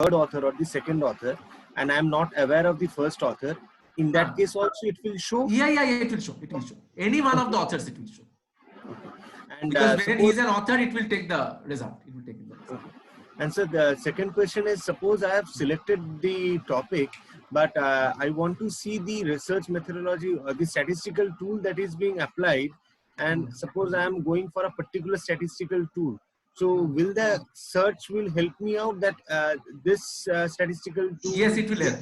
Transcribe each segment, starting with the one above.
third author or the second author, and I'm not aware of the first author, in that case also it will show? Yeah, it will show. It will show. Any one of the authors, it will show. And because when he is an author, it will take the result. It will take the result. And so the second question is, suppose I have selected the topic, but I want to see the research methodology or the statistical tool that is being applied, and suppose I am going for a particular statistical tool. So will the search will help me out that this statistical tool? Yes, it will help.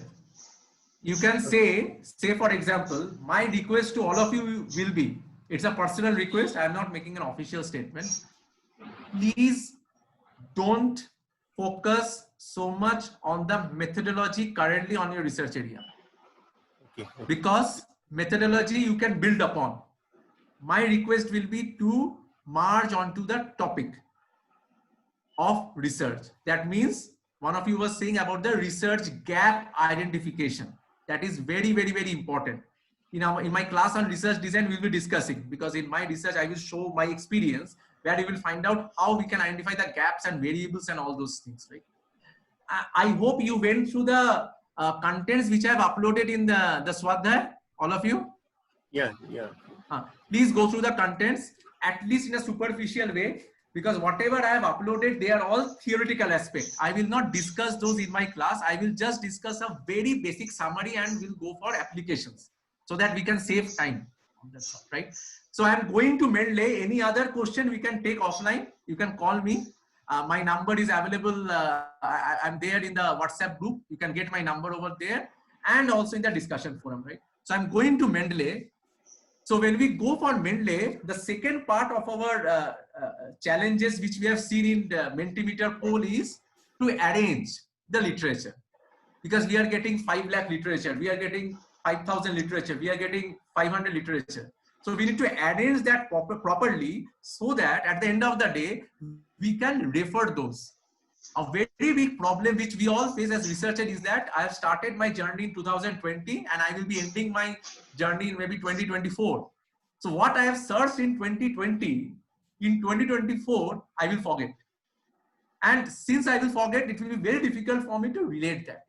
You can say for example, my request to all of you will be, it's a personal request. I am not making an official statement. Please don't focus so much on the methodology currently on your research area. Okay. Because methodology you can build upon. My request will be to march onto the topic of research. That means one of you was saying about the research gap identification. That is very, very, very important. In my class on research design, we'll be discussing, because in my research, I will show my experience where you will find out how we can identify the gaps and variables and all those things, right? I hope you went through the contents which I have uploaded in the Swadhyay, all of you. Yeah. Please go through the contents, at least in a superficial way, because whatever I have uploaded, they are all theoretical aspects. I will not discuss those in my class. I will just discuss a very basic summary and we'll go for applications so that we can save time on that stuff, right? So I'm going to Mendeley. Any other question we can take offline? You can call me. My number is available. I'm there in the WhatsApp group. You can get my number over there and also in the discussion forum, right? So I'm going to Mendeley. So when we go for Mendeley, the second part of our challenges which we have seen in the Mentimeter poll is to arrange the literature, because we are getting 5 lakh literature, we are getting 5,000 literature, we are getting 500 literature. So we need to arrange that properly so that at the end of the day, we can refer those. A very big problem which we all face as researchers is that I have started my journey in 2020 and I will be ending my journey in maybe 2024. So what I have searched in 2020, in 2024, I will forget. And since I will forget, it will be very difficult for me to relate that.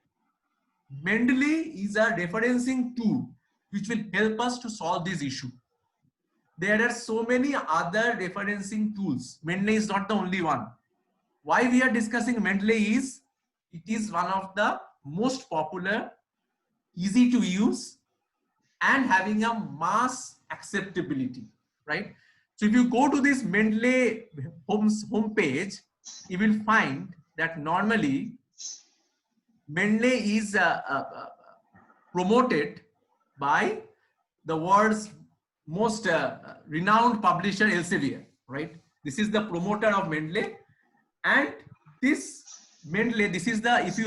Mendeley is a referencing tool which will help us to solve this issue. There are so many other referencing tools. Mendeley is not the only one. Why we are discussing Mendeley is, it is one of the most popular, easy to use, and having a mass acceptability, right? So if you go to this Mendeley homepage, you will find that normally Mendeley is promoted by the world's most renowned publisher, Elsevier, right? This is the promoter of Mendeley. And this Mendeley, this is the, if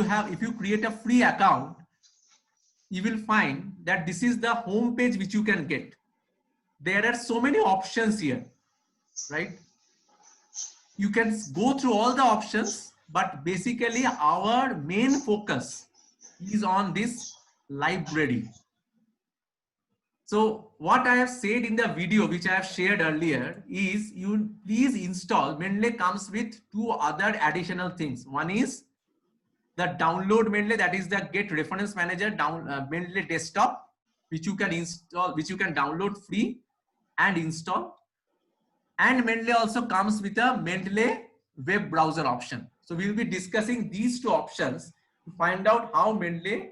you create a free account, you will find that this is the home page which you can get. There are so many options here, right? You can go through all the options, but basically our main focus is on this library. So what I have said in the video, which I have shared earlier, is you please install. Mendeley comes with 2 other additional things. One is the download Mendeley, that is the Get Reference Manager Mendeley desktop, which you can install, which you can download free and install. And Mendeley also comes with a Mendeley web browser option. So we will be discussing these 2 options to find out how Mendeley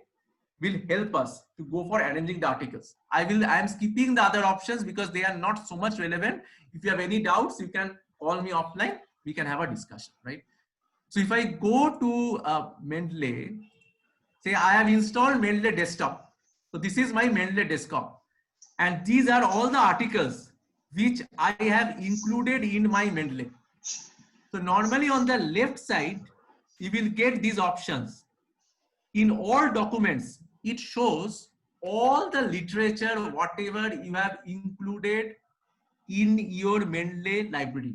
will help us to go for arranging the articles. I am skipping the other options because they are not so much relevant. If you have any doubts, you can call me offline. We can have a discussion, right? So if I go to Mendeley, say I have installed Mendeley desktop. So this is my Mendeley desktop. And these are all the articles which I have included in my Mendeley. So normally on the left side, you will get these options. In all documents, it shows all the literature, whatever you have included in your Mendeley library.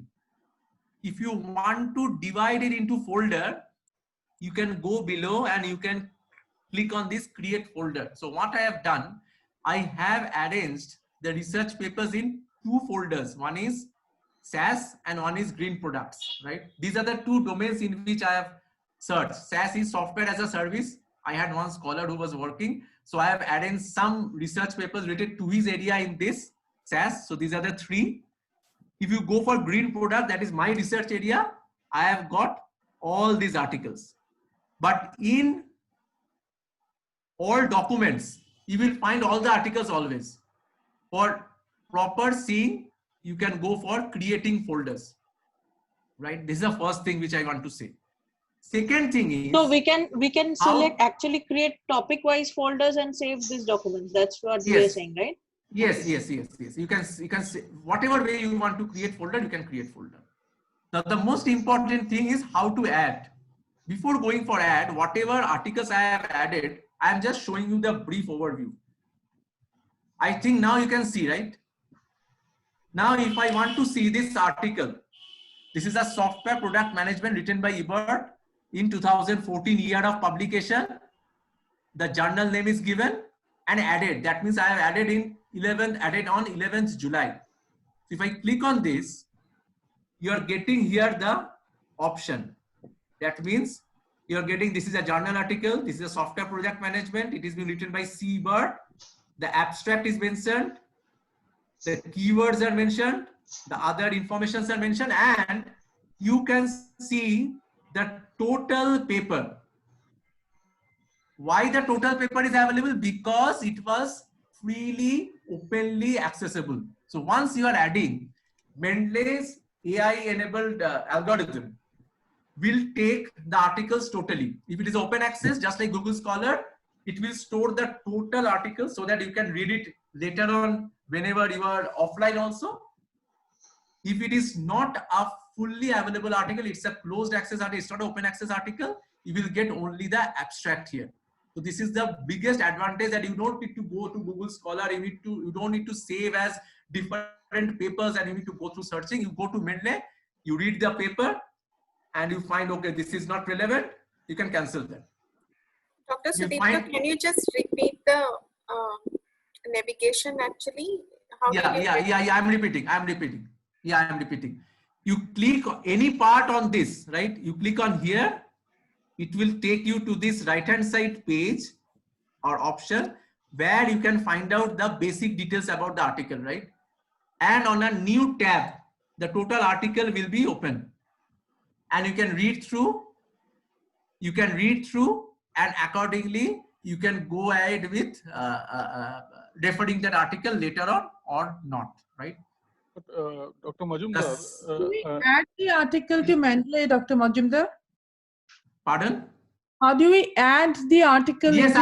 If you want to divide it into folder, you can go below and you can click on this create folder. So what I have done, I have arranged the research papers in 2 folders. One is SAS and one is green products, right? These are the 2 domains in which I have search. SAS is software as a service. I had one scholar who was working. So I have added some research papers related to his area in this SAS. So these are the three. If you go for green product, that is my research area, I have got all these articles. But in all documents, you will find all the articles always. For proper seeing, you can go for creating folders, right? This is the first thing which I want to say. Second thing is, so we can select, actually create topic wise folders and save these documents. That's what we are saying, right? Yes. You can say whatever way you want to create folder, you can create folder. Now the most important thing is how to add. Before going for add, whatever articles I have added, I am just showing you the brief overview. I think now you can see, right? Now if I want to see this article, this is a software product management written by Ebert in 2014 year of publication. The journal name is given and added. That means I have added on 11th July. If I click on this, you are getting here the option. That means you are getting, this is a journal article. This is a software project management. It is being written by C. Ebert. The abstract is mentioned. The keywords are mentioned. The other informations are mentioned. And you can see the total paper. Why the total paper is available? Because it was freely, openly accessible. So once you are adding, Mendeley's AI-enabled algorithm will take the articles totally. If it is open access, just like Google Scholar, it will store the total articles so that you can read it later on whenever you are offline also. If it is not a fully available article, it's a closed access article, it's not an open access article, you will get only the abstract here. So this is the biggest advantage, that you don't need to go to Google Scholar, you don't need to save as different papers and you need to go through searching. You go to Mendeley, you read the paper and you find, okay, this is not relevant, you can cancel that. Dr. Sudipta, can you just repeat the navigation actually? I'm repeating. Yeah, I'm repeating. You click any part on this, right? You click on here, it will take you to this right hand side page or option where you can find out the basic details about the article, right? And on a new tab, the total article will be open and you can read through. And accordingly, you can go ahead with referring that article later on or not, right? Dr. Majumdar, do we add the article to Mendeley, Dr. Majumdar? Pardon? How do we add the article? Yes,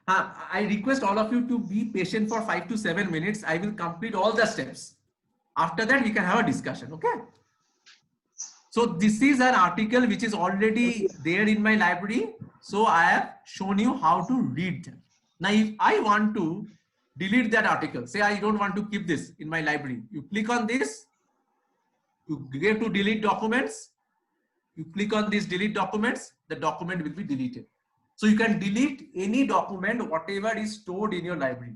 I request all of you to be patient for 5 to 7 minutes. I will complete all the steps. After that, we can have a discussion, okay? So this is an article which is already there in my library. So I have shown you how to read them. Now, if I want to delete that article, say I don't want to keep this in my library, you click on this, you get to delete documents, you click on this delete documents, the document will be deleted. So you can delete any document, whatever is stored in your library.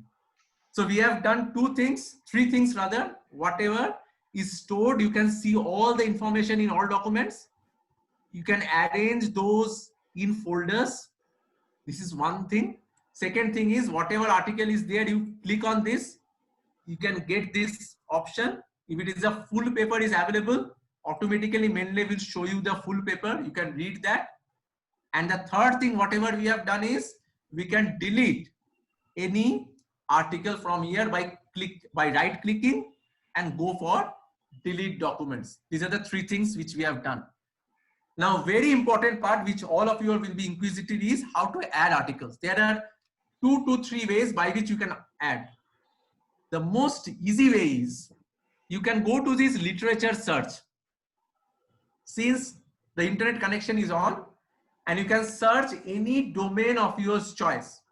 So we have done three things rather. Whatever is stored, you can see all the information in all documents. You can arrange those in folders. This is one thing. Second thing is, whatever article is there, you click on this, you can get this option. If it is a full paper is available, automatically Mendeley will show you the full paper. You can read that. And the third thing, whatever we have done is, we can delete any article from here by right clicking and go for delete documents. These are the three things which we have done. Now, very important part which all of you will be inquisitive is how to add articles. There are 2 to 3 ways by which you can add. The most easy way is you can go to this literature search. Since the internet connection is on, and you can search any domain of your choice.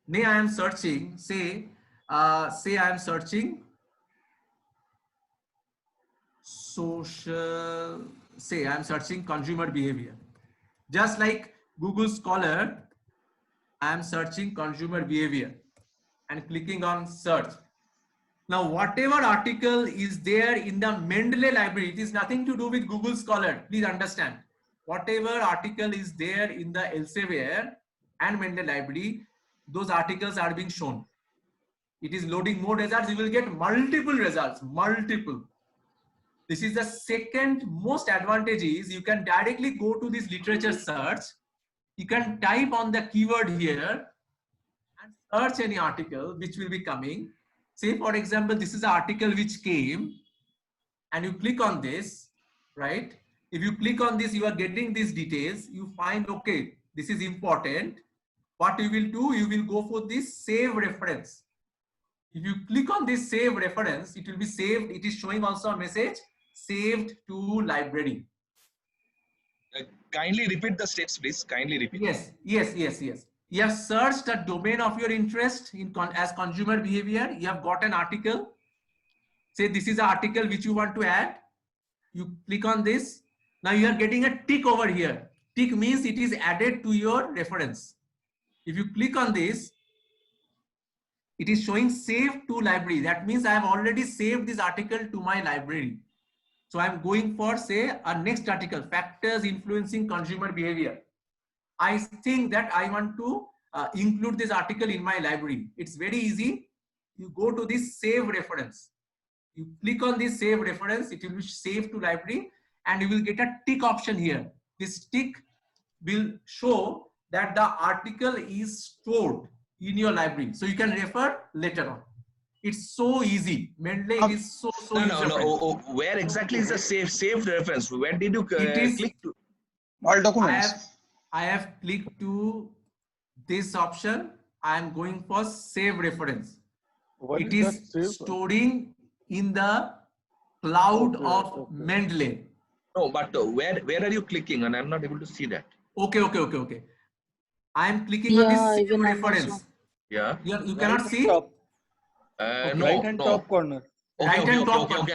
Now I am searching, say I am searching social, say I am searching consumer behavior. Just like Google Scholar, I am searching consumer behavior and clicking on search. Now, whatever article is there in the Mendeley library, it is nothing to do with Google Scholar. Please understand. whatever article is there in the Elsevier and Mendeley library, those articles are being shown. It is loading more results. You will get multiple results, multiple. This is the second most advantage is you can directly go to this literature search. You can type on the keyword here and search any article which will be coming. Say for example, this is an article which came and you click on this, right? If you click on this, you are getting these details. You find, okay, this is important. What you will do, you will go for this save reference. If you click on this save reference, it will be saved. It is showing also a message saved to library. Kindly repeat the steps, please. Kindly repeat. Yes. You have searched a domain of your interest as consumer behavior. You have got an article. Say this is an article which you want to add. You click on this. Now you are getting a tick over here. Tick means it is added to your reference. If you click on this, it is showing save to library. That means I have already saved this article to my library. So I'm going for, say, a next article, factors influencing consumer behavior. I think that I want to include this article in my library. It's very easy. You go to this save reference. You click on this save reference, it will be saved to library and you will get a tick option here. This tick will show that the article is stored in your library. So you can refer later on. It's so easy. Mendeley is so No. Where exactly is the saved reference? Where did you click to? All documents. I have clicked to this option. I am going for save reference. It is storing in the cloud of Mendeley. No, but where are you clicking? And I'm not able to see that. Okay. I am clicking on this save reference. Yeah. You cannot see? No. Right hand top corner. Okay.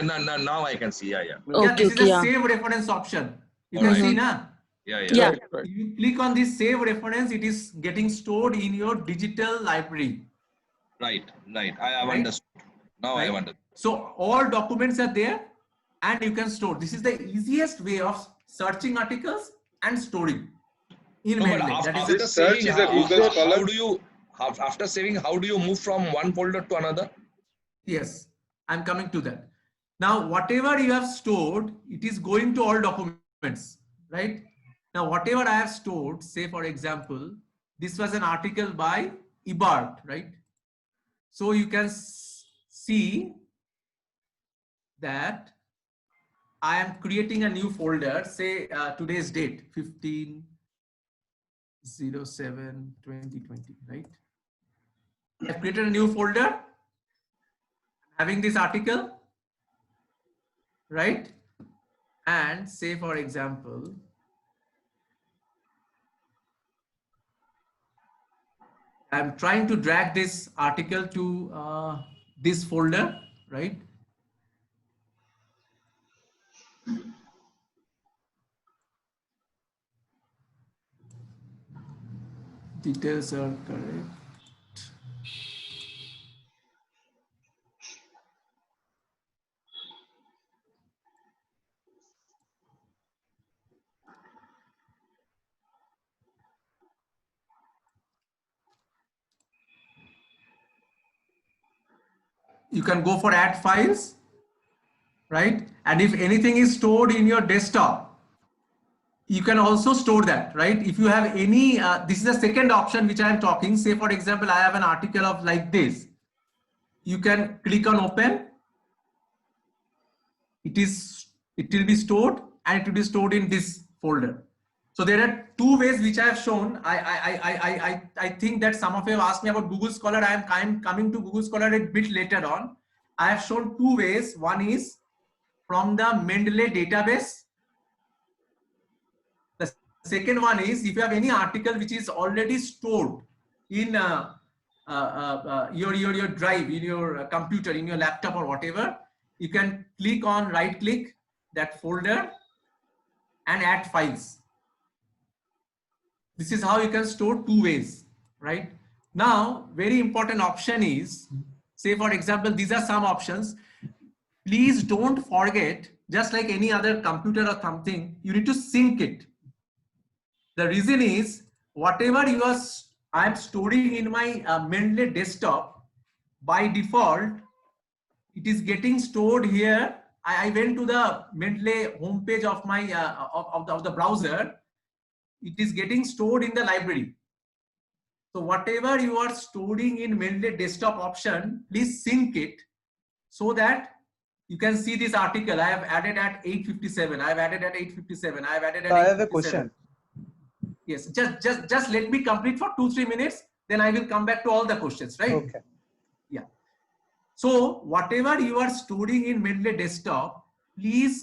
Now I can see. Yeah. This is a save reference option. You can see now. Yeah. If you click on this save reference, it is getting stored in your digital library. Right. I have understood. Now I have understood. So all documents are there and you can store. This is the easiest way of searching articles and storing in Mendeley. After saving, how do you move from one folder to another? Yes, I'm coming to that. Now, whatever you have stored, it is going to all documents, right? Now, whatever I have stored, say for example, this was an article by Ebert, right? So you can see that I am creating a new folder, say today's date, 15/07/2020, right? I've created a new folder having this article, right? And say for example, I'm trying to drag this article to this folder, right? Details are correct. You can go for add files, right? And if anything is stored in your desktop, you can also store that, right? If you have any, this is the second option which I am talking. Say for example, I have an article of like this. You can click on open. It will be stored and it will be stored in this folder. So there are two ways which I have shown. I think that some of you have asked me about Google Scholar. I am coming to Google Scholar a bit later on. I have shown two ways. One is from the Mendeley database. The second one is if you have any article which is already stored in your drive, in your computer, in your laptop or whatever, you can click on right click that folder and add files. This is how you can store two ways, right? Now, very important option is, say for example, these are some options. Please don't forget, just like any other computer or something, you need to sync it. The reason is whatever I'm storing in my Mendeley desktop, by default, it is getting stored here. I went to the Mendeley homepage of my of the browser. It is getting stored in the library. So whatever you are storing in Mendeley desktop option, please sync it so that you can see this article. I have added at 8:57. I have added at 8:57. I have added at 8:57. I have a question. Yes, just let me complete for 2-3 minutes. Then I will come back to all the questions, right? Okay. Yeah. So whatever you are storing in Mendeley desktop, please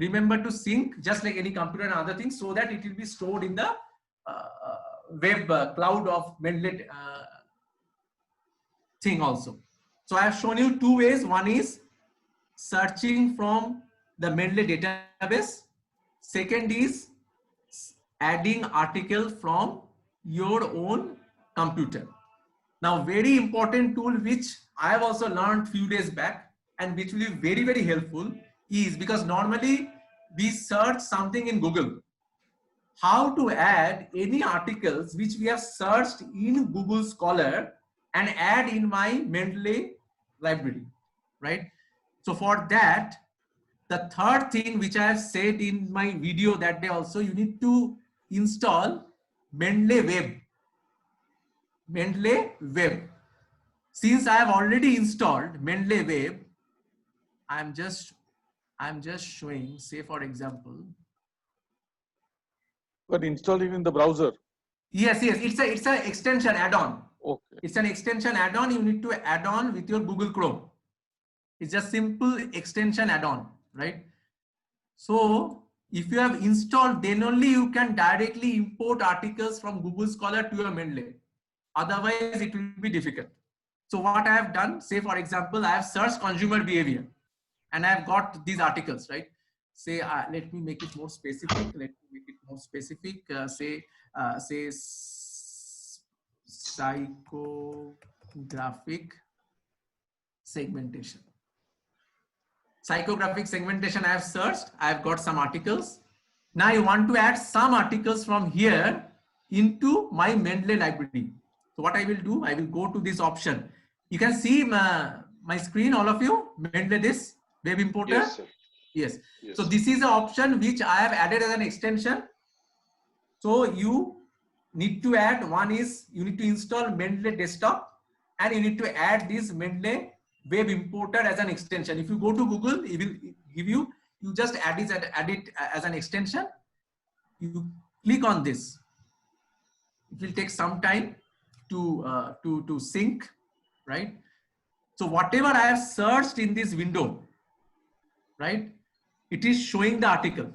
remember to sync just like any computer and other things so that it will be stored in the web cloud of Mendeley thing also. So I have shown you two ways. One is searching from the Mendeley database. Second is adding article from your own computer. Now, very important tool which I have also learned few days back and which will be very, very helpful is, because normally we search something in Google, how to add any articles which we have searched in Google Scholar and add in my Mendeley library, right? So for that, the third thing which I have said in my video that day also, you need to install Mendeley Web. Mendeley Web. Since I have already installed Mendeley Web, I'm just showing, say for example. But installing in the browser. Yes, it's an extension add-on. Okay. It's an extension add-on. You need to add on with your Google Chrome. It's just simple extension add-on, right? So if you have installed, then only you can directly import articles from Google Scholar to your Mendeley. Otherwise, it will be difficult. So what I have done, say for example, I have searched consumer behavior and I have got these articles, right? Say, let me make it more specific. Say psychographic segmentation. Psychographic segmentation I have searched. I have got some articles. Now I want to add some articles from here into my Mendeley library. So what I will do, I will go to this option. You can see my screen, all of you, Mendeley this web importer. Yes, sir. Yes. Yes. So this is the option which I have added as an extension. So you need to add, one is you need to install Mendeley desktop and you need to add this Mendeley web importer as an extension. If you go to Google, it will give you, you just add it as an extension. You click on this. It will take some time to sync, right? So whatever I have searched in this window, right, it is showing the article.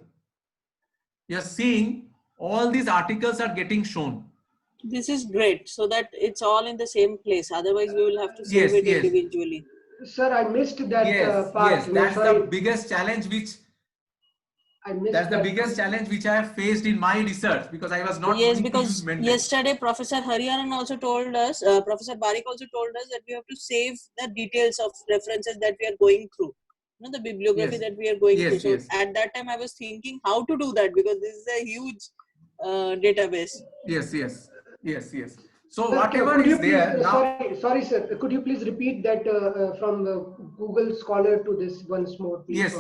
You're seeing all these articles are getting shown. This is great, so that it's all in the same place. Otherwise, we will have to save it individually. Sir, I missed that part. Yes, that's the biggest challenge which that's the biggest challenge which I have faced in my research, because I was not. Yes, because yesterday Professor Hariharan also told us, Professor Barik also told us that we have to save the details of references that we are going through. You know, the bibliography that we are going through. So at that time I was thinking how to do that, because this is a huge database. Yes. So whatever is there now. Sorry, sir. Could you please repeat that from Google Scholar to this once more, please?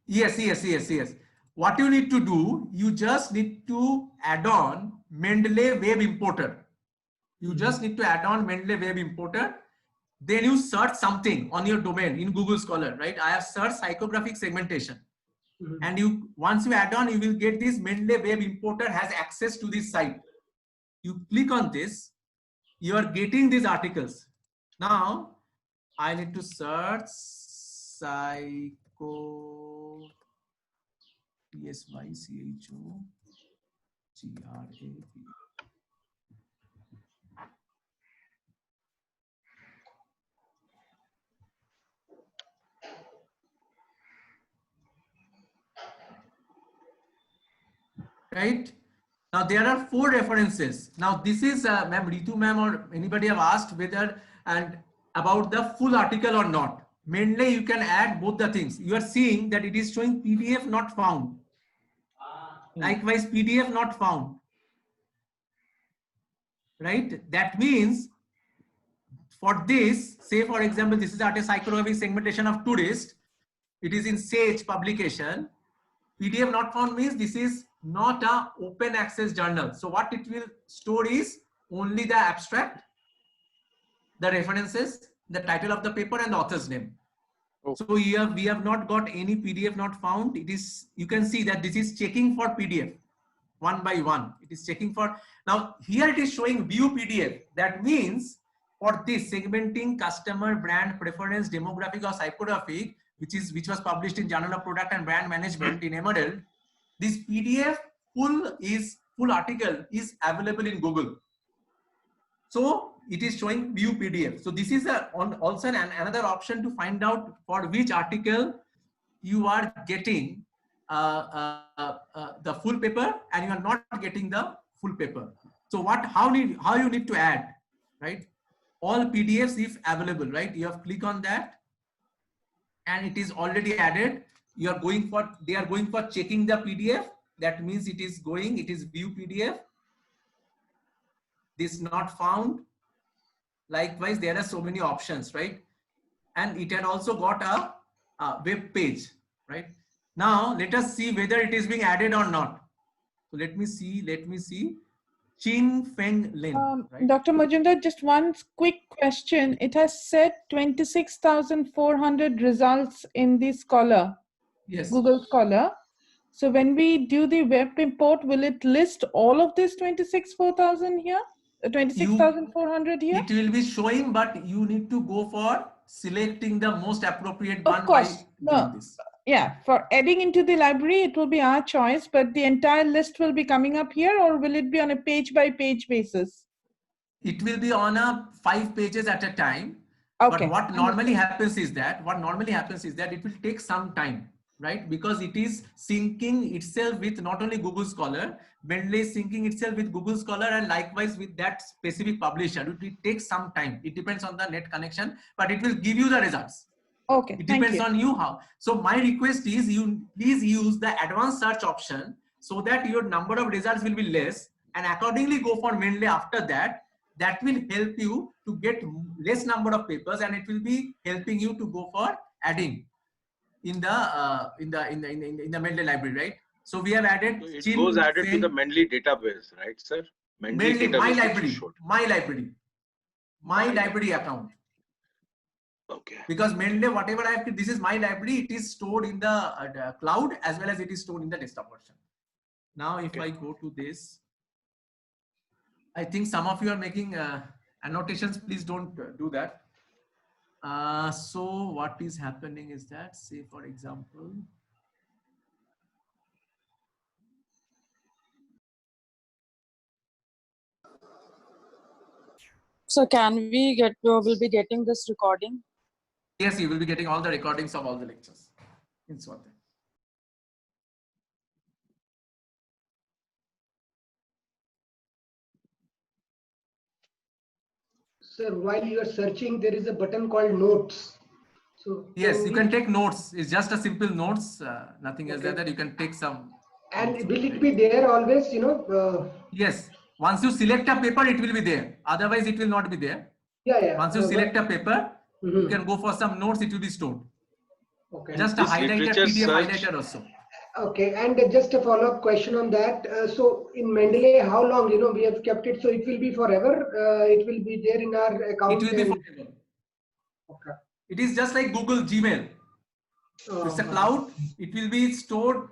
Yes. What you need to do, you just need to add on Mendeley Web Importer. You just need to add on Mendeley Web Importer. Then you search something on your domain in Google Scholar, right? I have searched psychographic segmentation. And once you add on, you will get this Mendeley Web Importer has access to this site. You click on this, you are getting these articles. Now, I need to search psycho. PSYCHO GRAP. Right? Now there are 4 references. Now this is ma'am, Ritu ma'am or anybody have asked whether and about the full article or not. Mainly you can add both the things. You are seeing that it is showing PDF not found. Likewise, PDF not found. right? That means for this, say for example, this is a psychographic segmentation of tourists. It is in Sage publication. PDF not found means this is not a open access journal. So what it will store is only the abstract, the references, the title of the paper, and the author's name. Okay. So we have not got any PDF not found. It is, you can see that this is checking for PDF one by one. It is checking for, now here it is showing view PDF. That means for this segmenting customer brand preference demographic or psychographic, which was published in Journal of Product and Brand Management in Emerald, this PDF full article is available in Google. So it is showing view PDF. So this is also another option to find out for which article you are getting the full paper and you are not getting the full paper. So how you need to add, right? All PDFs if available, right? You have click on that and it is already added. They are going for checking the PDF. That means it is view PDF. This not found. Likewise, there are so many options, right? And it had also got a web page, right? Now let us see whether it is being added or not. So let me see. Chin Feng Lin. Right? Dr. Majumdar, just one quick question. It has said 26,400 results in the Scholar, yes, Google Scholar. So when we do the web import, will it list all of this 26,400 here? 26,400 here? It will be showing, but you need to go for selecting the most appropriate one. Of course. By doing this. Yeah, for adding into the library, it will be our choice, but the entire list will be coming up here, or will it be on a page by page basis? It will be on a 5 pages at a time. Okay. But what normally happens is that it will take some time, right? Because it is syncing itself with not only Google Scholar, Mendeley is syncing itself with Google Scholar and likewise with that specific publisher. It will take some time. It depends on the net connection, but it will give you the results. Okay. It depends on you how. So my request is you please use the advanced search option so that your number of results will be less and accordingly go for Mendeley after that. That will help you to get less number of papers and it will be helping you to go for adding in the Mendeley library, right? So we have added. So it goes added to the Mendeley database, right, sir? Mendeley, my library account. Okay. Because Mendeley, whatever I have, this is my library. It is stored in the cloud as well as it is stored in the desktop version. Now, if I go to this, I think some of you are making annotations. Please don't do that. So what is happening is that, say for example, so can we will be getting this recording? Yes, you will be getting all the recordings of all the lectures in Swati. Sir, while you are searching, there is a button called Notes. So yes, you can take notes. It's just a simple notes. Nothing else that you can take some. And will it be there always? Yes. Once you select a paper, it will be there. Otherwise, it will not be there. Yeah. Once you select a paper, you can go for some notes. It will be stored. Okay. Just a highlighter PDF highlighter also. Okay, and just a follow-up question on that. So in Mendeley, how long we have kept it? So it will be forever. It will be there in our account. It will be forever. Okay. It is just like Google Gmail. It's a cloud. It will be stored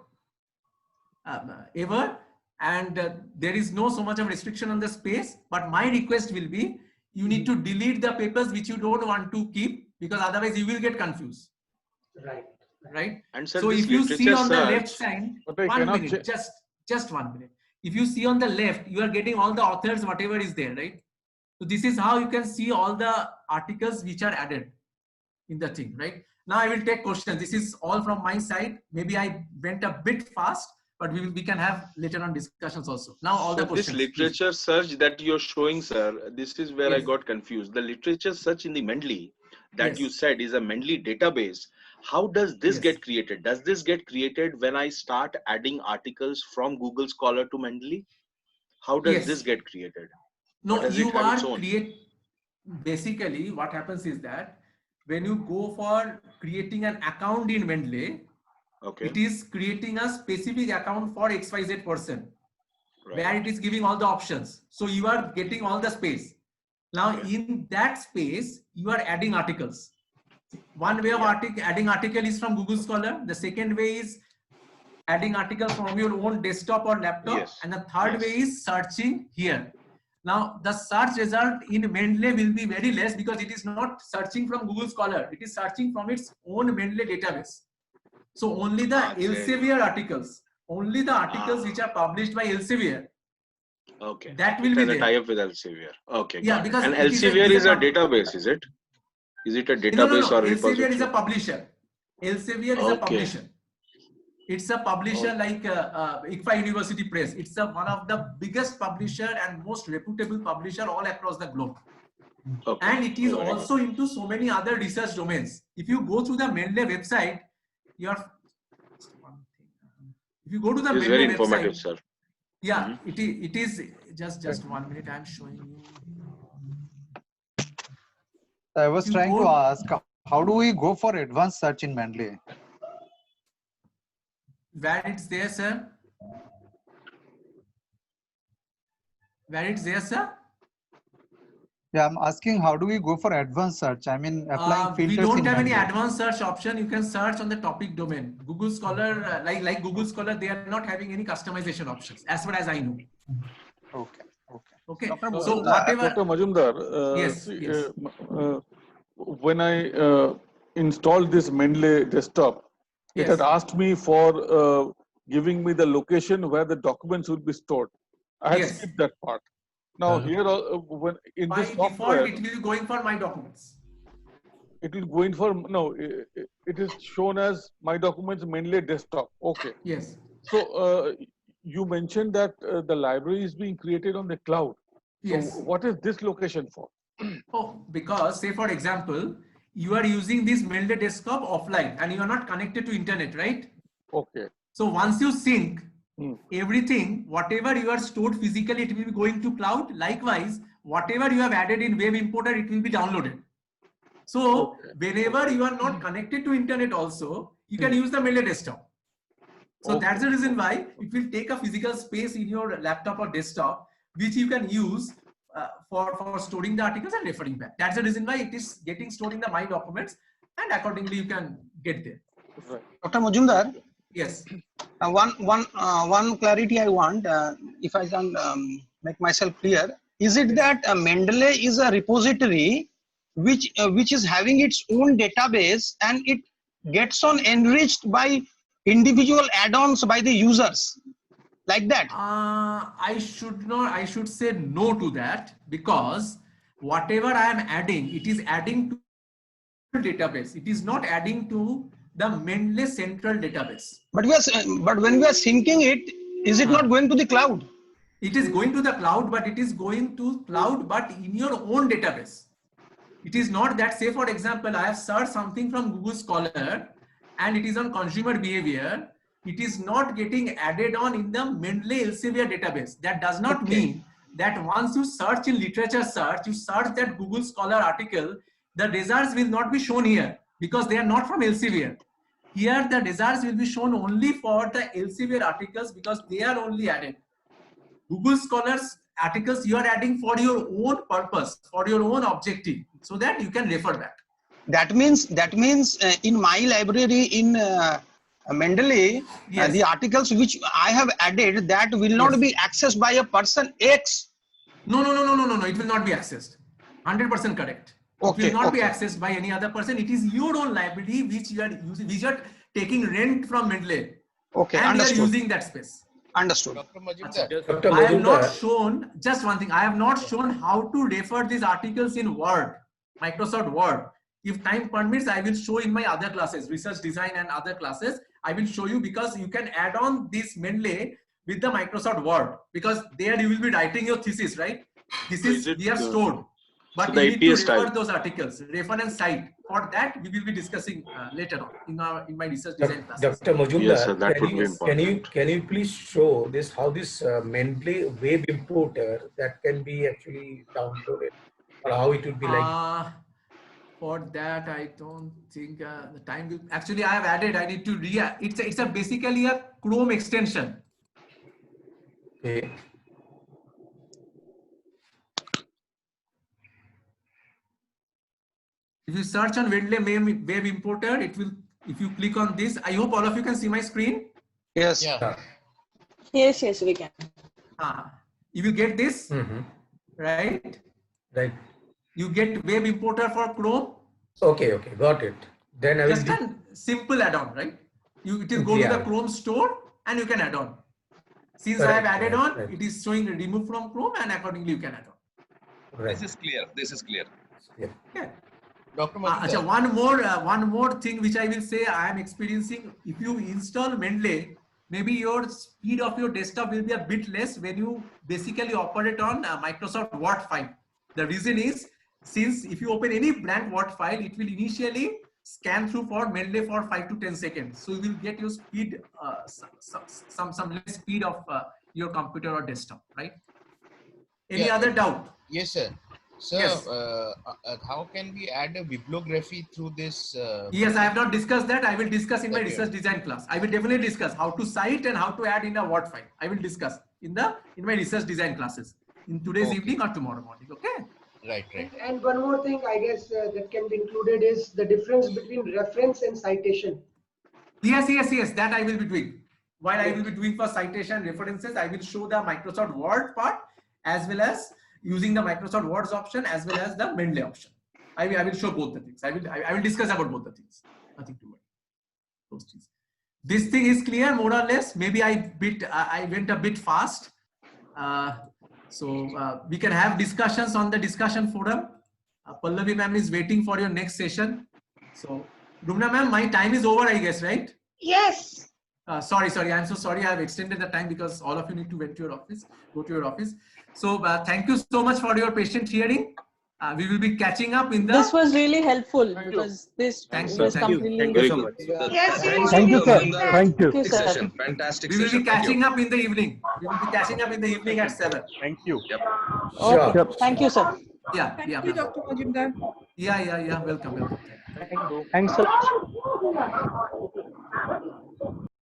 ever, and there is no so much of restriction on the space. But my request will be, you need to delete the papers which you don't want to keep, because otherwise you will get confused. Right. And sir, so if you see on the left side, 1 minute, just 1 minute. If you see on the left, you are getting all the authors, whatever is there, right? So this is how you can see all the articles which are added in the thing, right? Now I will take questions. This is all from my side. Maybe I went a bit fast, but we can have later on discussions also. Now all the questions. This literature search that you're showing, sir, this is where I got confused. The literature search in the Mendeley that you said is a Mendeley database. How does this get created? Does this get created when I start adding articles from Google Scholar to Mendeley? How does this get created? No, does you it have are its own? basically what happens is that when you go for creating an account in Mendeley, Okay. it is creating a specific account for XYZ person, Right. where it is giving all the options. So you are getting all the space. Now in that space, you are adding articles. One way of adding article is from Google Scholar. The second way is adding article from your own desktop or laptop. Yes. And the third way is searching here. Now the search result in Mendeley will be very less because it is not searching from Google Scholar. It is searching from its own Mendeley database. So only the Elsevier articles, only the articles which are published by Elsevier. Okay. That will be there. Tie up with Elsevier. Okay. Yeah, got because it. And it Elsevier is a pub- database, is it? Is it a database no. or Elsevier repository? is a publisher. Elsevier is a publisher. It's a publisher like ICFA University Press. It's one of the biggest publisher and most reputable publisher all across the globe. Okay. And it is also into so many other research domains. If you go through the Mendeley website, if you go to the It's Mendeley very website, informative, sir. yeah, it is just 1 minute. I'm showing you. I was trying to ask, how do we go for advanced search in Mendeley? Where it's there, sir? Where it's there, sir? Yeah, I'm asking, how do we go for advanced search? I mean, applying filters. We don't have any Mendeley. advanced search option. You can search on the topic domain. Google Scholar, like Google Scholar, they are not having any customization options, as far as I know. Okay. Okay. Dr. So whatever. Dr. Majumdar, Yes. when I installed this Mendeley desktop, it had asked me for giving me the location where the documents will be stored. I had skipped that part. Now here, when in By this software, default, it will be going for my documents. it will go in for it is shown as my documents Mendeley desktop. Okay. Yes. So you mentioned that the library is being created on the cloud. Yes. So what is this location for? Oh, because say for example, you are using this Mendeley desktop offline and you are not connected to internet, right? Okay. So once you sync everything, whatever you are stored physically, it will be going to cloud. Likewise, whatever you have added in web importer, it will be downloaded. So whenever you are not connected to internet also, you can use the Mendeley desktop. So that's the reason why it will take a physical space in your laptop or desktop, which you can use for storing the articles and referring back. That's the reason why it is getting stored in the My Documents, and accordingly you can get there. Dr. Majumdar. Yes. One clarity I want, if I can make myself clear, is it that Mendeley is a repository which is having its own database and it gets on enriched by individual add-ons by the users, like that? I should say no to that, because whatever I am adding, it is adding to the database. It is not adding to the Mendeley central database. But when we are syncing it, is it not going to the cloud? It is going to the cloud, but it is going to cloud, but in your own database. It is not that, say for example, I have searched something from Google Scholar and it is on consumer behavior. It is not getting added on in the Mendeley Elsevier database. That does not mean that once you search in literature search, you search that Google Scholar article, the results will not be shown here because they are not from Elsevier. Here the results will be shown only for the Elsevier articles because they are only added. Google Scholars articles you are adding for your own purpose, for your own objective, so that you can refer back. That means in my library in Mendeley, the articles which I have added, that will not be accessed by a person X. No. It will not be accessed. 100% correct. Okay, it will not be accessed by any other person. It is your own library which you are using, which you are taking rent from Mendeley. Okay, and understood. you are using that space. Understood. I have not shown, just one thing, I have not shown how to refer these articles in Word, Microsoft Word. If time permits, I will show in my other classes, research design and other classes. I will show you, because you can add on this Mendeley with the Microsoft Word, because there you will be writing your thesis, right? This is we have stored. But So you the need to APA refer style. those articles, refer and cite. For that, we will be discussing later on in my research design class. Dr. Majumdar, Yes, sir, that would be important. can you please show this how this Mendeley web importer that can be actually downloaded, or how it would be like? For that, I don't think the time will. Actually, I have added. I need to it's a basically a Chrome extension. Okay. If you search on Mendeley web importer, it will. If you click on this, I hope all of you can see my screen. Yes. Yeah. Yes, we can. You will get this, right? Right. You get web importer for Chrome. Okay, got it. Then I will just a simple add-on, right? It will go to the Chrome store and you can add on. Since I have added on, it is showing remove from Chrome, and accordingly you can add on. This is clear. This is clear. Yeah. Dr. One more thing which I will say I am experiencing. If you install Mendeley, maybe your speed of your desktop will be a bit less when you basically operate on Microsoft Word file. The reason is, since if you open any blank Word file, it will initially scan through for Mendeley for 5 to 10 seconds. So you will get your speed, some less speed of your computer or desktop, right? Any other doubt? Yes, sir. So, yes. How can we add a bibliography through this? Yes, I have not discussed that. I will discuss in my research design class. I will definitely discuss how to cite and how to add in a Word file. I will discuss in my research design classes in today's evening or tomorrow morning. Okay. Right. And one more thing, I guess, that can be included is the difference between reference and citation. Yes. That I will be doing. While I will be doing for citation references, I will show the Microsoft Word part as well as using the Microsoft Words option as well as the Mendeley option. I will show both the things. I will discuss about both the things. Nothing to worry. Those things. This thing is clear more or less. Maybe I went a bit fast. So we can have discussions on the discussion forum. Pallavi ma'am is waiting for your next session. So Rumna ma'am, my time is over, I guess, right? Yes. Sorry. I'm so sorry. I have extended the time because all of you need to go to your office. So thank you so much for your patient hearing. We will be catching up in the. This was really helpful because this was completely. Thank you so much. Yes. Thank you, sir. Thank you. Session. Fantastic We will session. be catching up in the evening. We will be catching up in the evening at 7. Thank you. Yep. Okay. Sure. Thank you, sir. Yeah. Thank you, Dr. Majumdar. Yeah. Welcome. Thanks a lot.